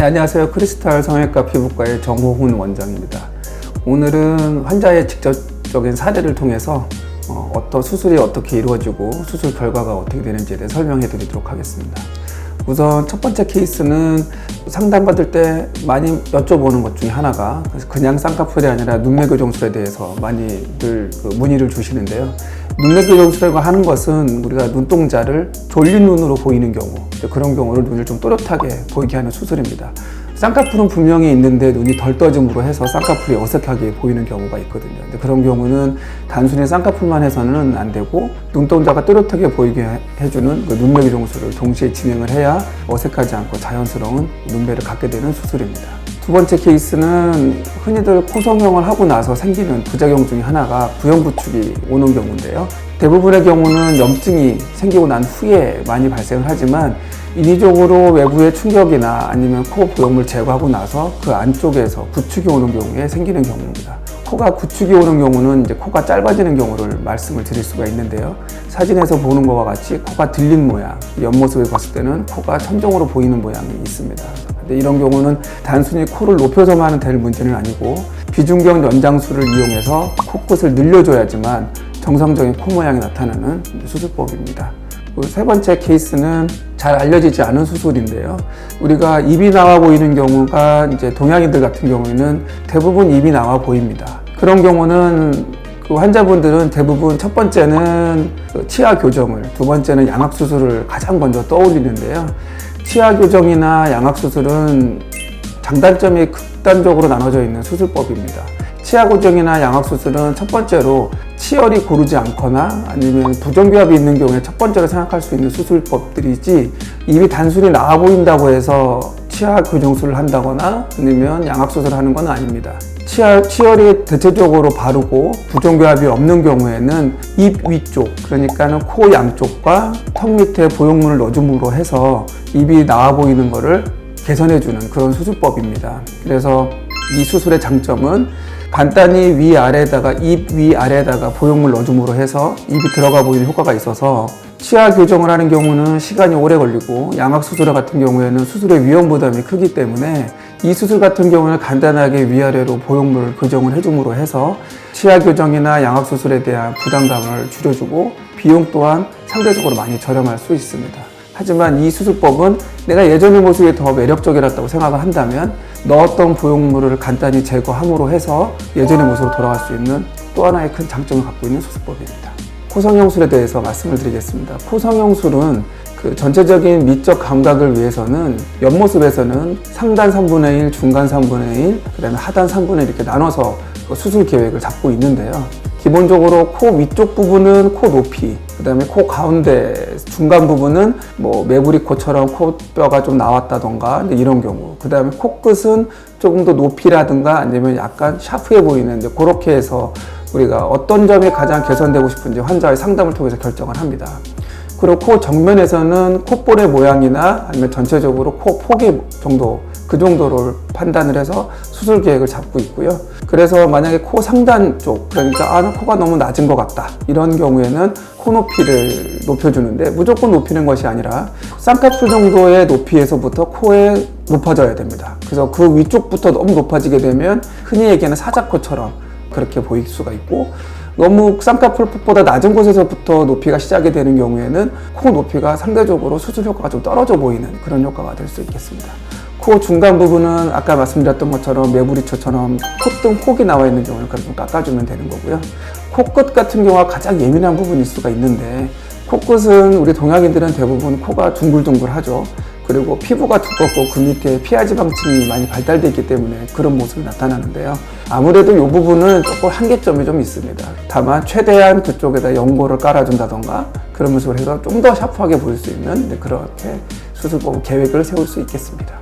네, 안녕하세요. 크리스탈 성형외과 피부과의 정호훈 원장입니다. 오늘은 환자의 직접적인 사례를 통해서 어떤 수술이 어떻게 이루어지고 수술 결과가 어떻게 되는지에 대해 설명해 드리도록 하겠습니다. 우선 첫 번째 케이스는 상담받을 때 많이 여쭤보는 것 중에 하나가 그냥 쌍꺼풀이 아니라 눈매교정술에 대해서 많이들 문의를 주시는데요. 눈매교정술이라고 하는 것은 우리가 눈동자를 졸린 눈으로 보이는 경우, 그런 경우를 눈을 좀 또렷하게 보이게 하는 수술입니다. 쌍꺼풀은 분명히 있는데 눈이 덜 떠짐으로 해서 쌍꺼풀이 어색하게 보이는 경우가 있거든요. 근데 그런 경우는 단순히 쌍꺼풀만 해서는 안 되고 눈동자가 또렷하게 보이게 해주는 그 눈매교정술을 동시에 진행을 해야 어색하지 않고 자연스러운 눈매를 갖게 되는 수술입니다. 두 번째 케이스는 흔히들 코 성형을 하고 나서 생기는 부작용 중에 하나가 부영부축이 오는 경우인데요. 대부분의 경우는 염증이 생기고 난 후에 많이 발생을 하지만 인위적으로 외부의 충격이나 아니면 코 보형물 제거하고 나서 그 안쪽에서 부축이 오는 경우에 생기는 경우입니다. 코가 구축이 오는 경우는 이제 코가 짧아지는 경우를 말씀을 드릴 수가 있는데요. 사진에서 보는 것과 같이 코가 들린 모양, 옆모습을 봤을 때는 코가 천정으로 보이는 모양이 있습니다. 근데 이런 경우는 단순히 코를 높여서만 하면 될 문제는 아니고 비중격 연장술을 이용해서 코끝을 늘려줘야지만 정상적인 코 모양이 나타나는 수술법입니다. 세 번째 케이스는 잘 알려지지 않은 수술인데요. 우리가 입이 나와 보이는 경우가 이제 동양인들 같은 경우에는 대부분 입이 나와 보입니다. 그런 경우는 그 환자분들은 대부분 첫 번째는 치아 교정을, 두 번째는 양악 수술을 가장 먼저 떠올리는데요. 치아 교정이나 양악 수술은 장단점이 극단적으로 나눠져 있는 수술법입니다. 치아 교정이나 양악 수술은 첫 번째로 치열이 고르지 않거나 아니면 부정교합이 있는 경우에 첫 번째로 생각할 수 있는 수술법들이지, 입이 단순히 나와 보인다고 해서 치아 교정술을 한다거나 아니면 양악 수술을 하는 건 아닙니다. 치열이 대체적으로 바르고 부정교합이 없는 경우에는 입 위쪽, 그러니까는 코 양쪽과 턱 밑에 보형물을 넣어줌으로 해서 입이 나와 보이는 것을 개선해주는 그런 수술법입니다. 그래서 이 수술의 장점은 간단히 위아래에다가 입 위아래에다가 보형물 넣어줌으로 해서 입이 들어가 보이는 효과가 있어서 치아 교정을 하는 경우는 시간이 오래 걸리고 양악 수술 같은 경우에는 수술의 위험 부담이 크기 때문에 이 수술 같은 경우는 간단하게 위아래로 보형물을 교정을 해줌으로 해서 치아 교정이나 양악 수술에 대한 부담감을 줄여주고 비용 또한 상대적으로 많이 저렴할 수 있습니다. 하지만 이 수술법은 내가 예전의 모습이 더 매력적이었다고 생각을 한다면 넣었던 보형물을 간단히 제거함으로 해서 예전의 모습으로 돌아갈 수 있는 또 하나의 큰 장점을 갖고 있는 수술법입니다. 코성형술에 대해서 말씀을 드리겠습니다. 코성형술은 그 전체적인 미적 감각을 위해서는 옆모습에서는 상단 3분의 1, 중간 3분의 1, 그 다음에 하단 3분의 1 이렇게 나눠서 수술 계획을 잡고 있는데요. 기본적으로 코 위쪽 부분은 코 높이, 그 다음에 코 가운데 중간 부분은 뭐 메구리 코처럼 코뼈가 좀 나왔다던가 이런 경우, 그 다음에 코끝은 조금 더 높이라든가 아니면 약간 샤프해 보이는 이제 그렇게 해서 우리가 어떤 점이 가장 개선되고 싶은지 환자의 상담을 통해서 결정을 합니다. 그리고 코 정면에서는 콧볼의 모양이나 아니면 전체적으로 코 폭의 정도, 그 정도를 판단을 해서 수술 계획을 잡고 있고요. 그래서 만약에 코 상단 쪽, 그러니까 코가 너무 낮은 것 같다, 이런 경우에는 코 높이를 높여주는데 무조건 높이는 것이 아니라 쌍꺼풀 정도의 높이에서부터 코에 높아져야 됩니다. 그래서 그 위쪽부터 너무 높아지게 되면 흔히 얘기하는 사자코처럼 그렇게 보일 수가 있고, 너무 쌍꺼풀 폭보다 낮은 곳에서부터 높이가 시작이 되는 경우에는 코 높이가 상대적으로 수술 효과가 좀 떨어져 보이는 그런 효과가 될 수 있겠습니다. 코 중간 부분은 아까 말씀드렸던 것처럼 메구리초처럼 콧등 혹이 나와 있는 경우는 그럼 좀 깎아주면 되는 거고요. 코끝 같은 경우가 가장 예민한 부분일 수가 있는데, 코끝은 우리 동양인들은 대부분 코가 둥글둥글하죠. 그리고 피부가 두껍고 그 밑에 피하지방층이 많이 발달되어 있기 때문에 그런 모습이 나타나는데요. 아무래도 이 부분은 조금 한계점이 좀 있습니다. 다만 최대한 그쪽에다 연고를 깔아준다던가 그런 모습을 해서 좀 더 샤프하게 보일 수 있는 그렇게 수술법 계획을 세울 수 있겠습니다.